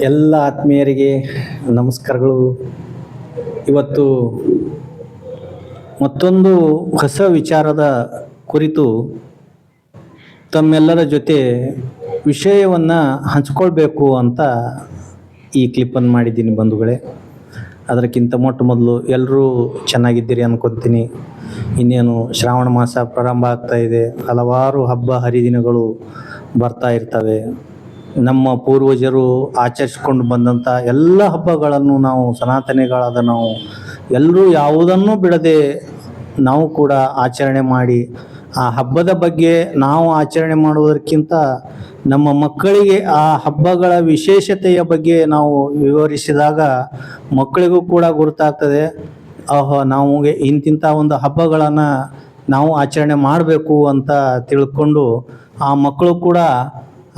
ಎಲ್ಲ ಆತ್ಮೀಯರಿಗೆ ನಮಸ್ಕಾರಗಳು. ಇವತ್ತು ಮತ್ತೊಂದು ಹೊಸ ವಿಚಾರದ ಕುರಿತು ತಮ್ಮೆಲ್ಲರ ಜೊತೆ ವಿಷಯವನ್ನು ಹಂಚ್ಕೊಳ್ಬೇಕು ಅಂತ ಈ ಕ್ಲಿಪ್ಪನ್ನು ಮಾಡಿದ್ದೀನಿ ಬಂಧುಗಳೇ. ಅದಕ್ಕಿಂತ ಮೊದಲು ಎಲ್ಲರೂ ಚೆನ್ನಾಗಿದ್ದೀರಿ ಅನ್ಕೊತೀನಿ. ಇನ್ನೇನು ಶ್ರಾವಣ ಮಾಸ ಪ್ರಾರಂಭ ಆಗ್ತಾ ಇದೆ. ಹಲವಾರು ಹಬ್ಬ ಹರಿದಿನಗಳು ಬರ್ತಾ ಇರ್ತವೆ. ನಮ್ಮ ಪೂರ್ವಜರು ಆಚರಿಸ್ಕೊಂಡು ಬಂದಂಥ ಎಲ್ಲ ಹಬ್ಬಗಳನ್ನು ನಾವು ಸನಾತನಿಗಳಾದ ನಾವು ಎಲ್ಲರೂ ಯಾವುದನ್ನು ಬಿಡದೆ ನಾವು ಕೂಡ ಆಚರಣೆ ಮಾಡಿ ಆ ಹಬ್ಬದ ಬಗ್ಗೆ ನಾವು ಆಚರಣೆ ಮಾಡುವುದಕ್ಕಿಂತ ನಮ್ಮ ಮಕ್ಕಳಿಗೆ ಆ ಹಬ್ಬಗಳ ವಿಶೇಷತೆಯ ಬಗ್ಗೆ ನಾವು ವಿವರಿಸಿದಾಗ ಮಕ್ಕಳಿಗೂ ಕೂಡ ಗುರುತಾಗ್ತದೆ. ನಾವು ಇಂತಿಂಥ ಒಂದು ಹಬ್ಬಗಳನ್ನು ನಾವು ಆಚರಣೆ ಮಾಡಬೇಕು ಅಂತ ತಿಳ್ಕೊಂಡು ಆ ಮಕ್ಕಳು ಕೂಡ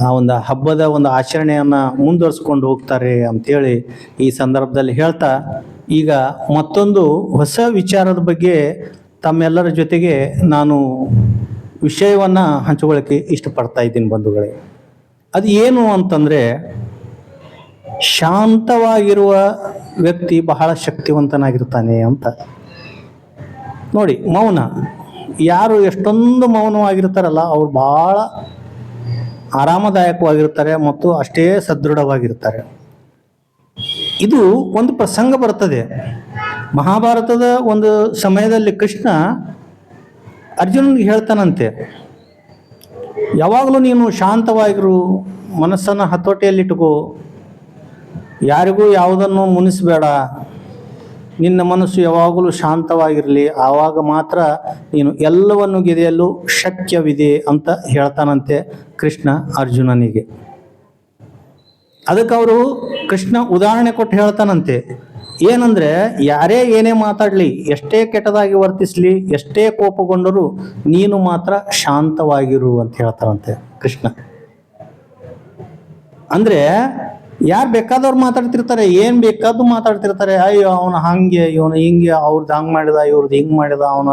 ಆ ಒಂದು ಹಬ್ಬದ ಒಂದು ಆಚರಣೆಯನ್ನು ಮುಂದುವರಿಸ್ಕೊಂಡು ಹೋಗ್ತಾರೆ ಅಂಥೇಳಿ ಈ ಸಂದರ್ಭದಲ್ಲಿ ಹೇಳ್ತಾ, ಈಗ ಮತ್ತೊಂದು ಹೊಸ ವಿಚಾರದ ಬಗ್ಗೆ ತಮ್ಮೆಲ್ಲರ ಜೊತೆಗೆ ನಾನು ವಿಷಯವನ್ನು ಹಂಚಿಕೊಳ್ಳೋಕ್ಕೆ ಇಷ್ಟಪಡ್ತಾ ಇದ್ದೀನಿ ಬಂಧುಗಳೇ. ಅದು ಏನು ಅಂತಂದರೆ, ಶಾಂತವಾಗಿರುವ ವ್ಯಕ್ತಿ ಬಹಳ ಶಕ್ತಿವಂತನಾಗಿರ್ತಾನೆ ಅಂತ. ನೋಡಿ, ಮೌನ, ಯಾರು ಎಷ್ಟೊಂದು ಮೌನವಾಗಿರ್ತಾರಲ್ಲ ಅವ್ರು ಭಾಳ ಆರಾಮದಾಯಕವಾಗಿರ್ತಾರೆ ಮತ್ತು ಅಷ್ಟೇ ಸದೃಢವಾಗಿರ್ತಾರೆ. ಇದು ಒಂದು ಪ್ರಸಂಗ ಬರ್ತದೆ. ಮಹಾಭಾರತದ ಒಂದು ಸಮಯದಲ್ಲಿ ಕೃಷ್ಣ ಅರ್ಜುನನಿಗೆ ಹೇಳ್ತಾನಂತೆ, ಯಾವಾಗಲೂ ನೀನು ಶಾಂತವಾಗಿರು, ಮನಸ್ಸನ್ನು ಹತೋಟಿಯಲ್ಲಿಟ್ಟುಕೋ, ಯಾರಿಗೂ ಯಾವುದನ್ನು ಮುನಿಸಬೇಡ, ನಿನ್ನ ಮನಸ್ಸು ಯಾವಾಗಲೂ ಶಾಂತವಾಗಿರಲಿ, ಆವಾಗ ಮಾತ್ರ ನೀನು ಎಲ್ಲವನ್ನು ಗೆದೆಯಲು ಶಕ್ಯವಿದೆ ಅಂತ ಹೇಳ್ತಾನಂತೆ ಕೃಷ್ಣ ಅರ್ಜುನನಿಗೆ. ಅದಕ್ಕೆ ಅವರು ಕೃಷ್ಣ ಉದಾಹರಣೆ ಕೊಟ್ಟು ಹೇಳ್ತಾನಂತೆ, ಏನಂದರೆ ಯಾರೇ ಏನೇ ಮಾತಾಡಲಿ, ಎಷ್ಟೇ ಕೆಟ್ಟದಾಗಿ ವರ್ತಿಸಲಿ, ಎಷ್ಟೇ ಕೋಪಗೊಂಡರೂ ನೀನು ಮಾತ್ರ ಶಾಂತವಾಗಿರು ಅಂತ ಹೇಳ್ತಾರಂತೆ ಕೃಷ್ಣ. ಅಂದರೆ ಯಾರು ಬೇಕಾದವ್ರು ಮಾತಾಡ್ತಿರ್ತಾರೆ, ಏನು ಬೇಕಾದ್ದು ಮಾತಾಡ್ತಿರ್ತಾರೆ. ಅಯ್ಯೋ ಅವನು ಹಾಗೆ, ಇವನು ಹಿಂಗೆ, ಅವ್ರದ್ದು ಹಂಗೆ ಮಾಡಿದ, ಇವ್ರದ್ದು ಹಿಂಗೆ ಮಾಡಿದ, ಅವನು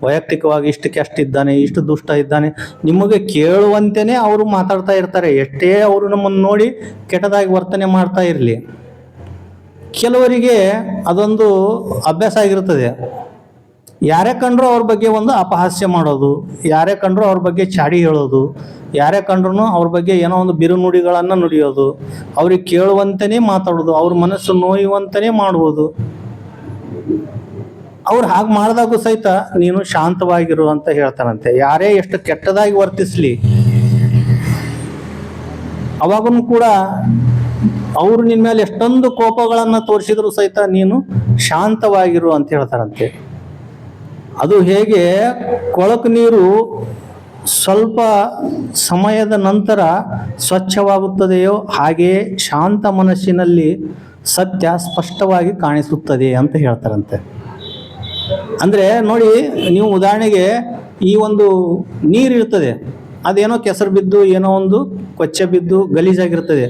ವೈಯಕ್ತಿಕವಾಗಿ ಇಷ್ಟಕ್ಕೆ ಅಷ್ಟಿದ್ದಾನೆ, ಇಷ್ಟು ದುಷ್ಟ ಇದ್ದಾನೆ, ನಿಮಗೆ ಕೇಳುವಂತೆಯೇ ಅವರು ಮಾತಾಡ್ತಾ ಇರ್ತಾರೆ. ಎಷ್ಟೇ ಅವರು ನಮ್ಮನ್ನು ನೋಡಿ ಕೆಟ್ಟದಾಗಿ ವರ್ತನೆ ಮಾಡ್ತಾ ಇರಲಿ. ಕೆಲವರಿಗೆ ಅದೊಂದು ಅಭ್ಯಾಸ ಆಗಿರ್ತದೆ. ಯಾರೇ ಕಂಡ್ರೂ ಅವ್ರ ಬಗ್ಗೆ ಒಂದು ಅಪಹಾಸ್ಯ ಮಾಡೋದು, ಯಾರೇ ಕಂಡ್ರೂ ಅವ್ರ ಬಗ್ಗೆ ಚಾಡಿ ಹೇಳೋದು, ಯಾರೇ ಕಂಡ್ರೂ ಅವ್ರ ಬಗ್ಗೆ ಏನೋ ಒಂದು ಬಿರುನುಡಿಗಳನ್ನು ನುಡಿಯೋದು, ಅವ್ರಿಗೆ ಕೇಳುವಂತೆಯೇ ಮಾತಾಡೋದು, ಅವ್ರ ಮನಸ್ಸು ನೋಯುವಂತೆಯೇ ಮಾಡುವುದು. ಅವ್ರು ಹಾಗೆ ಮಾಡಿದಾಗೂ ಸಹಿತ ನೀನು ಶಾಂತವಾಗಿರು ಅಂತ ಹೇಳ್ತಾರಂತೆ. ಯಾರೇ ಎಷ್ಟು ಕೆಟ್ಟದಾಗಿ ವರ್ತಿಸಲಿ, ಅವಾಗೂ ಕೂಡ ಅವರು ನಿನ್ನ ಮೇಲೆ ಎಷ್ಟೊಂದು ಕೋಪಗಳನ್ನು ತೋರಿಸಿದ್ರು ಸಹಿತ ನೀನು ಶಾಂತವಾಗಿರು ಅಂತ ಹೇಳ್ತಾರಂತೆ. ಅದು ಹೇಗೆ ಕೊಳಕು ನೀರು ಸ್ವಲ್ಪ ಸಮಯದ ನಂತರ ಸ್ವಚ್ಛವಾಗುತ್ತದೆಯೋ ಹಾಗೆಯೇ ಶಾಂತ ಮನಸ್ಸಿನಲ್ಲಿ ಸತ್ಯ ಸ್ಪಷ್ಟವಾಗಿ ಕಾಣಿಸುತ್ತದೆ ಅಂತ ಹೇಳ್ತಾರಂತೆ. ಅಂದರೆ ನೋಡಿ, ನೀವು ಉದಾಹರಣೆಗೆ ಈ ಒಂದು ನೀರಿರ್ತದೆ, ಅದೇನೋ ಕೆಸರು ಬಿದ್ದು ಏನೋ ಒಂದು ಕೊಚ್ಚೆ ಬಿದ್ದು ಗಲೀಜಾಗಿರ್ತದೆ.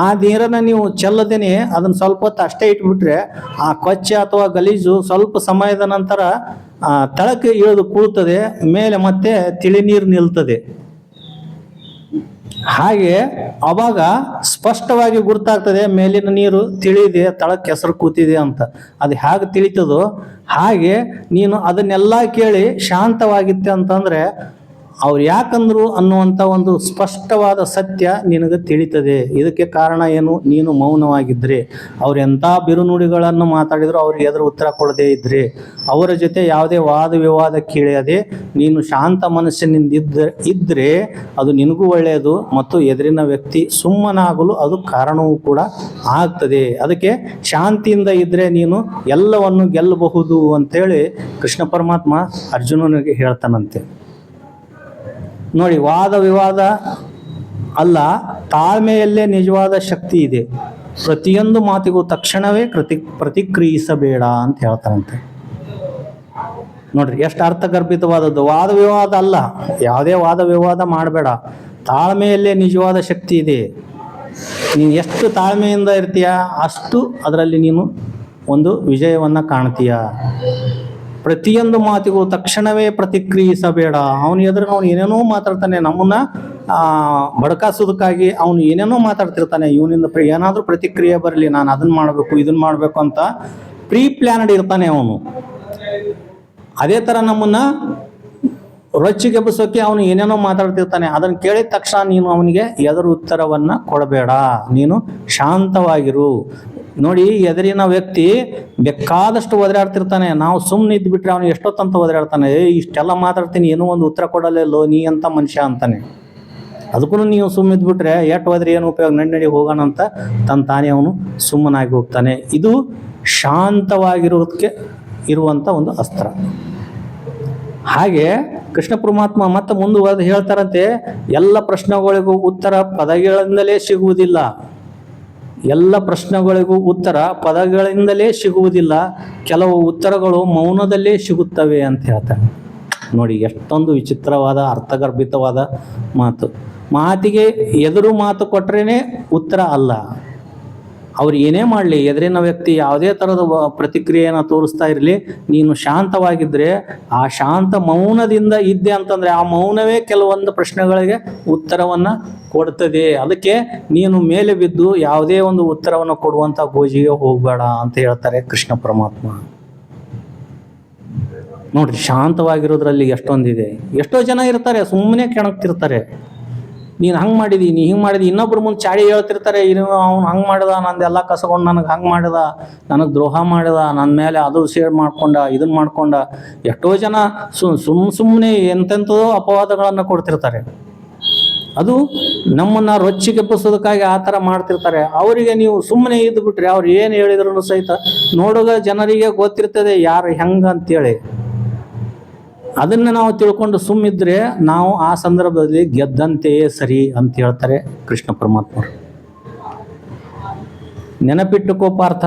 ಆ ನೀರನ್ನು ನೀವು ಚೆಲ್ಲದೇನೆ ಅದನ್ನು ಸ್ವಲ್ಪ ಹೊತ್ತು ಅಷ್ಟೇ ಇಟ್ಬಿಟ್ರೆ ಆ ಕೊಚ್ಚೆ ಅಥವಾ ಗಲೀಜು ಸ್ವಲ್ಪ ಸಮಯದ ನಂತರ ತಳಕ್ಕೆ ಇಳಿದು ಕೂಳ್ತದೆ, ಮೇಲೆ ಮತ್ತೆ ತಿಳಿ ನೀರು ನಿಲ್ತದೆ. ಹಾಗೆ ಅವಾಗ ಸ್ಪಷ್ಟವಾಗಿ ಗುರುತಾಗ್ತದೆ ಮೇಲಿನ ನೀರು ತಿಳಿದೆ, ತಳಕ್ಕೆ ಕೆಸರು ಕೂತಿದೆ ಅಂತ. ಅದು ಹೇಗೆ ತಿಳಿತದೋ ಹಾಗೆ ನೀನು ಅದನ್ನೆಲ್ಲ ಕೇಳಿ ಶಾಂತವಾಗಿತ್ತೆ ಅಂತಂದರೆ ಅವ್ರು ಯಾಕಂದ್ರು ಅನ್ನುವಂಥ ಒಂದು ಸ್ಪಷ್ಟವಾದ ಸತ್ಯ ನಿನಗೆ ತಿಳಿತದೆ. ಇದಕ್ಕೆ ಕಾರಣ ಏನು? ನೀನು ಮೌನವಾಗಿದ್ದರೆ. ಅವ್ರು ಎಂಥ ಬಿರುನುಡಿಗಳನ್ನು ಮಾತಾಡಿದ್ರು ಅವ್ರಿಗೆ ಎದುರು ಉತ್ತರ ಕೊಡದೇ ಇದ್ದರೆ, ಅವರ ಜೊತೆ ಯಾವುದೇ ವಾದ ವಿವಾದ ಕೇಳದೆ ನೀನು ಶಾಂತ ಮನಸ್ಸಿನಿಂದ ಇದ್ದರೆ ಅದು ನಿನಗೂ ಒಳ್ಳೆಯದು ಮತ್ತು ಎದುರಿನ ವ್ಯಕ್ತಿ ಸುಮ್ಮನಾಗಲು ಅದು ಕಾರಣವೂ ಕೂಡ ಆಗ್ತದೆ. ಅದಕ್ಕೆ ಶಾಂತಿಯಿಂದ ಇದ್ದರೆ ನೀನು ಎಲ್ಲವನ್ನು ಗೆಲ್ಲಬಹುದು ಅಂತೇಳಿ ಕೃಷ್ಣ ಪರಮಾತ್ಮ ಅರ್ಜುನನಿಗೆ ಹೇಳ್ತಾನಂತೆ. ನೋಡಿ, ವಾದ ವಿವಾದ ಅಲ್ಲ, ತಾಳ್ಮೆಯಲ್ಲೇ ನಿಜವಾದ ಶಕ್ತಿ ಇದೆ. ಪ್ರತಿಯೊಂದು ಮಾತಿಗೂ ತಕ್ಷಣವೇ ಪ್ರತಿಕ್ರಿಯಿಸಬೇಡ ಅಂತ ಹೇಳ್ತಾರಂತೆ. ನೋಡ್ರಿ ಎಷ್ಟು ಅರ್ಥಗರ್ಭಿತವಾದದ್ದು. ವಾದ ವಿವಾದ ಅಲ್ಲ, ಯಾವುದೇ ವಾದ ವಿವಾದ ಮಾಡಬೇಡ. ತಾಳ್ಮೆಯಲ್ಲೇ ನಿಜವಾದ ಶಕ್ತಿ ಇದೆ. ನೀನು ಎಷ್ಟು ತಾಳ್ಮೆಯಿಂದ ಇರ್ತೀಯ ಅಷ್ಟು ಅದರಲ್ಲಿ ನೀನು ಒಂದು ವಿಜಯವನ್ನು ಕಾಣ್ತೀಯ. ಪ್ರತಿಯೊಂದು ಮಾತಿಗೂ ತಕ್ಷಣವೇ ಪ್ರತಿಕ್ರಿಯಿಸಬೇಡ. ಅವನು ಎದುರು ಅವನು ಏನೇನೋ ಮಾತಾಡ್ತಾನೆ, ನಮ್ಮನ್ನ ಬಡಕಾಸೋದಕ್ಕಾಗಿ ಅವನು ಏನೇನೋ ಮಾತಾಡ್ತಿರ್ತಾನೆ. ಇವನಿಂದ ಏನಾದರೂ ಪ್ರತಿಕ್ರಿಯೆ ಬರಲಿ, ನಾನು ಅದನ್ನು ಮಾಡಬೇಕು ಇದನ್ನು ಮಾಡಬೇಕು ಅಂತ ಪ್ರೀ ಪ್ಲ್ಯಾನ್ಡ್ ಇರ್ತಾನೆ ಅವನು. ಅದೇ ಥರ ನಮ್ಮನ್ನು ರೊಚ್ಚಿಗೆಬ್ಬಿಸೋಕೆ ಅವನು ಏನೇನೋ ಮಾತಾಡ್ತಿರ್ತಾನೆ. ಅದನ್ನು ಕೇಳಿದ ತಕ್ಷಣ ನೀನು ಅವನಿಗೆ ಎದುರು ಉತ್ತರವನ್ನು ಕೊಡಬೇಡ, ನೀನು ಶಾಂತವಾಗಿರು. ನೋಡಿ, ಎದುರಿನ ವ್ಯಕ್ತಿ ಬೇಕಾದಷ್ಟು ಒದರಾಡ್ತಿರ್ತಾನೆ. ನಾವು ಸುಮ್ಮನೆ ಇದ್ದುಬಿಟ್ರೆ ಅವನು ಎಷ್ಟೊತ್ತಂತ ಒದರಾಡ್ತಾನೆ. ಇಷ್ಟೆಲ್ಲ ಮಾತಾಡ್ತೀನಿ, ಏನೋ ಒಂದು ಉತ್ತರ ಕೊಡಲಿಲ್ಲೋ ನೀ ಅಂತ ಮನುಷ್ಯ ಅಂತಾನೆ. ಅದಕ್ಕೂ ನೀವು ಸುಮ್ಮನೆ ಇದ್ಬಿಟ್ರೆ ಎಷ್ಟು ಹೋದ್ರೆ ಏನು ಉಪಯೋಗ, ನಡಿ ಹೋಗೋಣ ಅಂತ ತಾನೇ ಅವನು ಸುಮ್ಮನಾಗಿ ಹೋಗ್ತಾನೆ. ಇದು ಶಾಂತವಾಗಿರೋದಕ್ಕೆ ಇರುವಂಥ ಒಂದು ಅಸ್ತ್ರ. ಹಾಗೆ ಕೃಷ್ಣ ಪರಮಾತ್ಮ ಮತ್ತೆ ಮುಂದುವರೆದು ಹೇಳ್ತಾರಂತೆ, ಎಲ್ಲ ಪ್ರಶ್ನೆಗಳಿಗೂ ಉತ್ತರ ಪದಗಳಿಂದಲೇ ಸಿಗುವುದಿಲ್ಲ. ಎಲ್ಲ ಪ್ರಶ್ನೆಗಳಿಗೂ ಉತ್ತರ ಪದಗಳಿಂದಲೇ ಸಿಗುವುದಿಲ್ಲ, ಕೆಲವು ಉತ್ತರಗಳು ಮೌನದಲ್ಲೇ ಸಿಗುತ್ತವೆ ಅಂತ ಹೇಳ್ತಾರೆ. ನೋಡಿ, ಎಷ್ಟೊಂದು ವಿಚಿತ್ರವಾದ ಅರ್ಥಗರ್ಭಿತವಾದ ಮಾತು. ಮಾತಿಗೆ ಎದುರು ಮಾತು ಕೊಟ್ರೇನೆ ಉತ್ತರ ಅಲ್ಲ. ಅವ್ರು ಏನೇ ಮಾಡಲಿ, ಎದುರಿನ ವ್ಯಕ್ತಿ ಯಾವುದೇ ಥರದ ಪ್ರತಿಕ್ರಿಯೆಯನ್ನು ತೋರಿಸ್ತಾ ಇರಲಿ, ನೀನು ಶಾಂತವಾಗಿದ್ದರೆ, ಆ ಶಾಂತ ಮೌನದಿಂದ ಇದ್ದೆ ಅಂತಂದರೆ ಆ ಮೌನವೇ ಕೆಲವೊಂದು ಪ್ರಶ್ನೆಗಳಿಗೆ ಉತ್ತರವನ್ನು ಕೊಡ್ತದೆ. ಅದಕ್ಕೆ ನೀನು ಮೇಲೆ ಬಿದ್ದು ಯಾವುದೇ ಒಂದು ಉತ್ತರವನ್ನು ಕೊಡುವಂಥ ಗೋಜಿಗೆ ಹೋಗಬೇಡ ಅಂತ ಹೇಳ್ತಾರೆ ಕೃಷ್ಣ ಪರಮಾತ್ಮ. ನೋಡ್ರಿ, ಶಾಂತವಾಗಿರೋದ್ರಲ್ಲಿ ಎಷ್ಟೊಂದಿದೆ. ಎಷ್ಟೋ ಜನ ಇರ್ತಾರೆ ಸುಮ್ಮನೆ ಕೆಣಕ್ತಿರ್ತಾರೆ. ನೀನು ಹಂಗೆ ಮಾಡಿದಿ, ನೀ ಹಿಂಗೆ ಮಾಡಿದಿ, ಇನ್ನೊಬ್ರು ಮುಂದೆ ಚಾಡಿ ಹೇಳ್ತಿರ್ತಾರೆ, ಅವ್ನು ಹಂಗೆ ಮಾಡಿದ, ನಂದೆಲ್ಲ ಕಸಗೊಂಡು ನನಗೆ ಹಂಗೆ ಮಾಡಿದ, ನನಗೆ ದ್ರೋಹ ಮಾಡಿದ, ನನ್ನ ಮೇಲೆ ಅದು ಶೇರ್ ಮಾಡ್ಕೊಂಡ, ಇದನ್ನು ಮಾಡ್ಕೊಂಡ. ಎಷ್ಟೋ ಜನ ಸುಮ್ಮನೆ ಎಂತೆಂಥದೋ ಅಪವಾದಗಳನ್ನು ಕೊಡ್ತಿರ್ತಾರೆ. ಅದು ನಮ್ಮನ್ನು ರೊಚ್ಚಿಗೆಬ್ಬಿಸೋದಕ್ಕಾಗಿ ಆ ಥರ ಮಾಡ್ತಿರ್ತಾರೆ. ಅವರಿಗೆ ನೀವು ಸುಮ್ಮನೆ ಇದ್ದು ಬಿಟ್ರೆ ಅವ್ರು ಏನು ಹೇಳಿದ್ರು ಸಹಿತ ನೋಡುವ ಜನರಿಗೆ ಗೊತ್ತಿರ್ತದೆ ಯಾರು ಹೆಂಗೆ ಅಂತೇಳಿ. ಅದನ್ನು ನಾವು ತಿಳ್ಕೊಂಡು ಸುಮ್ಮಿದ್ರೆ ನಾವು ಆ ಸಂದರ್ಭದಲ್ಲಿ ಗೆದ್ದಂತೆಯೇ ಸರಿ ಅಂತ ಹೇಳ್ತಾರೆ ಕೃಷ್ಣ ಪರಮಾತ್ಮರು. ನೆನಪಿಟ್ಟುಕೋ ಪಾರ್ಥ,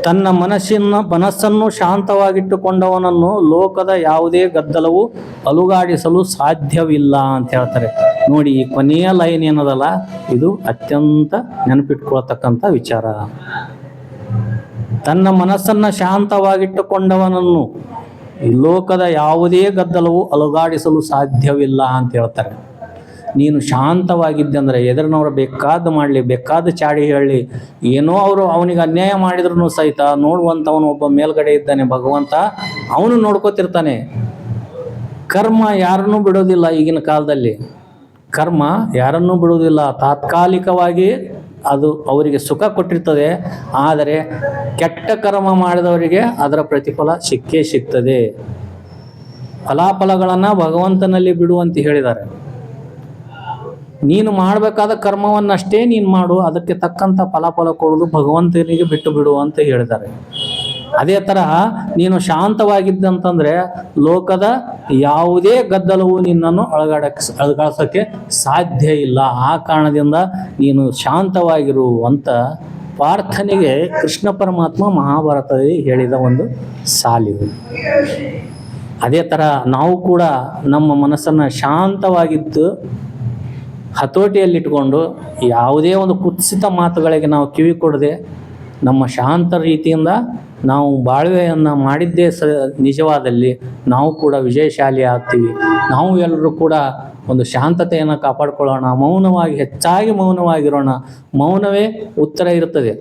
ತನ್ನ ಮನಸ್ಸನ್ನು ಶಾಂತವಾಗಿಟ್ಟುಕೊಂಡವನನ್ನು ಲೋಕದ ಯಾವುದೇ ಗದ್ದಲವು ಅಲುಗಾಡಿಸಲು ಸಾಧ್ಯವಿಲ್ಲ ಅಂತ ಹೇಳ್ತಾರೆ. ನೋಡಿ, ಈ ಕೊನೆಯ ಲೈನ್ ಏನದಲ್ಲ, ಇದು ಅತ್ಯಂತ ನೆನಪಿಟ್ಕೊಳ್ತಕ್ಕಂಥ ವಿಚಾರ. ತನ್ನ ಮನಸ್ಸನ್ನು ಶಾಂತವಾಗಿಟ್ಟುಕೊಂಡವನನ್ನು ಈ ಲೋಕದ ಯಾವುದೇ ಗದ್ದಲವು ಅಲುಗಾಡಿಸಲು ಸಾಧ್ಯವಿಲ್ಲ ಅಂತ ಹೇಳ್ತಾರೆ. ನೀನು ಶಾಂತವಾಗಿದ್ದೆ ಅಂದರೆ ಎದುರಿನವರು ಬೇಕಾದ ಮಾಡಲಿ, ಬೇಕಾದ ಚಾಡಿ ಹೇಳಲಿ, ಏನೋ ಅವರು ಅವನಿಗೆ ಅನ್ಯಾಯ ಮಾಡಿದ್ರು ಸಹಿತ ನೋಡುವಂಥವನು ಒಬ್ಬ ಮೇಲ್ಗಡೆ ಇದ್ದಾನೆ ಭಗವಂತ, ಅವನು ನೋಡ್ಕೋತಿರ್ತಾನೆ. ಕರ್ಮ ಯಾರನ್ನೂ ಬಿಡೋದಿಲ್ಲ. ಈಗಿನ ಕಾಲದಲ್ಲಿ ಕರ್ಮ ಯಾರನ್ನೂ ಬಿಡೋದಿಲ್ಲ. ತಾತ್ಕಾಲಿಕವಾಗಿ ಅದು ಅವರಿಗೆ ಸುಖ ಕೊಟ್ಟಿರ್ತದೆ, ಆದರೆ ಕೆಟ್ಟ ಕರ್ಮ ಮಾಡಿದವರಿಗೆ ಅದರ ಪ್ರತಿಫಲ ಸಿಕ್ಕೇ ಸಿಗ್ತದೆ. ಫಲಾಫಲಗಳನ್ನು ಭಗವಂತನಲ್ಲಿ ಬಿಡುವಂತ ಹೇಳಿದ್ದಾರೆ. ನೀನು ಮಾಡಬೇಕಾದ ಕರ್ಮವನ್ನಷ್ಟೇ ನೀನು ಮಾಡು, ಅದಕ್ಕೆ ತಕ್ಕಂಥ ಫಲಾಫಲ ಕೊಡೋದು ಭಗವಂತನಿಗೆ ಬಿಟ್ಟು ಬಿಡು ಅಂತ ಹೇಳಿದ್ದಾರೆ. ಅದೇ ತರಹ ನೀನು ಶಾಂತವಾಗಿದ್ದಂತಂದರೆ ಲೋಕದ ಯಾವುದೇ ಗದ್ದಲವು ನಿನ್ನನ್ನು ಅಳಗಾಡಿಸೋಕ್ಕೆ ಸಾಧ್ಯ ಇಲ್ಲ. ಆ ಕಾರಣದಿಂದ ನೀನು ಶಾಂತವಾಗಿರು ಅಂತ ಪಾರ್ಥನಿಗೆ ಕೃಷ್ಣ ಪರಮಾತ್ಮ ಮಹಾಭಾರತದಲ್ಲಿ ಹೇಳಿದ ಒಂದು ಸಾಲಿದು. ಅದೇ ಥರ ನಾವು ಕೂಡ ನಮ್ಮ ಮನಸ್ಸನ್ನು ಶಾಂತವಾಗಿದ್ದು ಹತೋಟಿಯಲ್ಲಿಟ್ಕೊಂಡು ಯಾವುದೇ ಒಂದು ಕುತ್ಸಿತ ಮಾತುಗಳಿಗೆ ನಾವು ಕಿವಿ ಕೊಡದೆ ನಮ್ಮ ಶಾಂತ ರೀತಿಯಿಂದ ನಾವು ಬಾಳ್ವೆಯನ್ನು ಮಾಡಿದ್ದೇ ನಿಜವಾದಲ್ಲಿ ನಾವು ಕೂಡ ವಿಜಯಶಾಲಿ ಆಗ್ತೀವಿ. ನಾವು ಎಲ್ಲರೂ ಕೂಡ ಒಂದು ಶಾಂತತೆಯನ್ನು ಕಾಪಾಡಿಕೊಳ್ಳೋಣ, ಮೌನವಾಗಿ, ಹೆಚ್ಚಾಗಿ ಮೌನವಾಗಿರೋಣ. ಮೌನವೇ ಉತ್ತರ ಇರ್ತದೆ.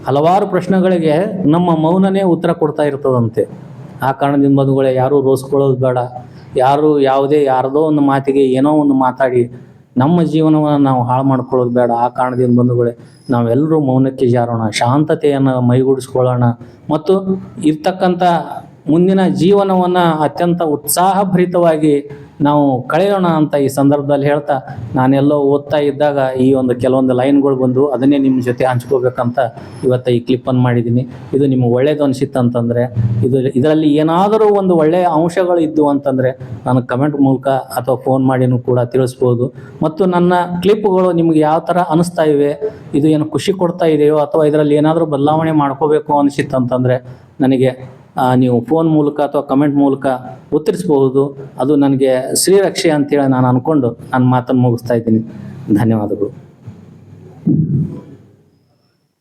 ಹಲವಾರು ಪ್ರಶ್ನೆಗಳಿಗೆ ನಮ್ಮ ಮೌನನೇ ಉತ್ತರ ಕೊಡ್ತಾ ಇರ್ತದಂತೆ. ಆ ಕಾರಣದಿಂದ ಬಂಧುಗಳೇ, ಯಾರೂ ರೋಸ್ಕೊಳ್ಳೋದು ಬೇಡ. ಯಾರದೋ ಒಂದು ಮಾತಿಗೆ ಏನೋ ಒಂದು ಮಾತಾಡಿ ನಮ್ಮ ಜೀವನವನ್ನು ನಾವು ಹಾಳು ಮಾಡ್ಕೊಳ್ಳೋದು ಬೇಡ. ಆ ಕಾರಣದಿಂದ ಬಂಧುಗಳೇ, ನಾವೆಲ್ಲರೂ ಮೌನಕ್ಕೆ ಜಾರೋಣ, ಶಾಂತತೆಯನ್ನು ಮೈಗೂಡಿಸ್ಕೊಳ್ಳೋಣ ಮತ್ತು ಇರ್ತಕ್ಕಂಥ ಮುಂದಿನ ಜೀವನವನ್ನು ಅತ್ಯಂತ ಉತ್ಸಾಹಭರಿತವಾಗಿ ನಾವು ಕಳೆಯೋಣ ಅಂತ ಈ ಸಂದರ್ಭದಲ್ಲಿ ಹೇಳ್ತಾ, ನಾನೆಲ್ಲೋ ಓದ್ತಾ ಇದ್ದಾಗ ಈ ಒಂದು ಕೆಲವೊಂದು ಲೈನ್ಗಳು ಬಂದು ಅದನ್ನೇ ನಿಮ್ಮ ಜೊತೆ ಹಂಚ್ಕೋಬೇಕಂತ ಇವತ್ತು ಈ ಕ್ಲಿಪ್ಪನ್ನು ಮಾಡಿದ್ದೀನಿ. ಇದು ನಿಮಗೆ ಒಳ್ಳೇದು ಅನಿಸಿತ್ತು ಅಂತಂದರೆ, ಇದರಲ್ಲಿ ಏನಾದರೂ ಒಂದು ಒಳ್ಳೆಯ ಅಂಶಗಳು ಇದ್ದು ಅಂತಂದರೆ ನನಗೆ ಕಮೆಂಟ್ ಮೂಲಕ ಅಥವಾ ಫೋನ್ ಮಾಡಿನೂ ಕೂಡ ತಿಳಿಸ್ಬೋದು. ಮತ್ತು ನನ್ನ ಕ್ಲಿಪ್ಗಳು ನಿಮಗೆ ಯಾವ ಥರ ಅನಿಸ್ತಾ ಇವೆ, ಇದು ಏನು ಖುಷಿ ಕೊಡ್ತಾ ಇದೆಯೋ ಅಥವಾ ಇದರಲ್ಲಿ ಏನಾದರೂ ಬದಲಾವಣೆ ಮಾಡ್ಕೋಬೇಕು ಅನಿಸಿತ್ತು ಅಂತಂದರೆ ನನಗೆ ನೀವು ಫೋನ್ ಮೂಲಕ ಅಥವಾ ಕಮೆಂಟ್ ಮೂಲಕ ಉತ್ತರಿಸಬಹುದು. ಅದು ನನಗೆ ಶ್ರೀರಕ್ಷೆ ಅಂತೇಳಿ ನಾನು ಅಂದ್ಕೊಂಡು ನನ್ನ ಮಾತನ್ನು ಮುಗಿಸ್ತಾ ಇದ್ದೀನಿ. ಧನ್ಯವಾದಗಳು.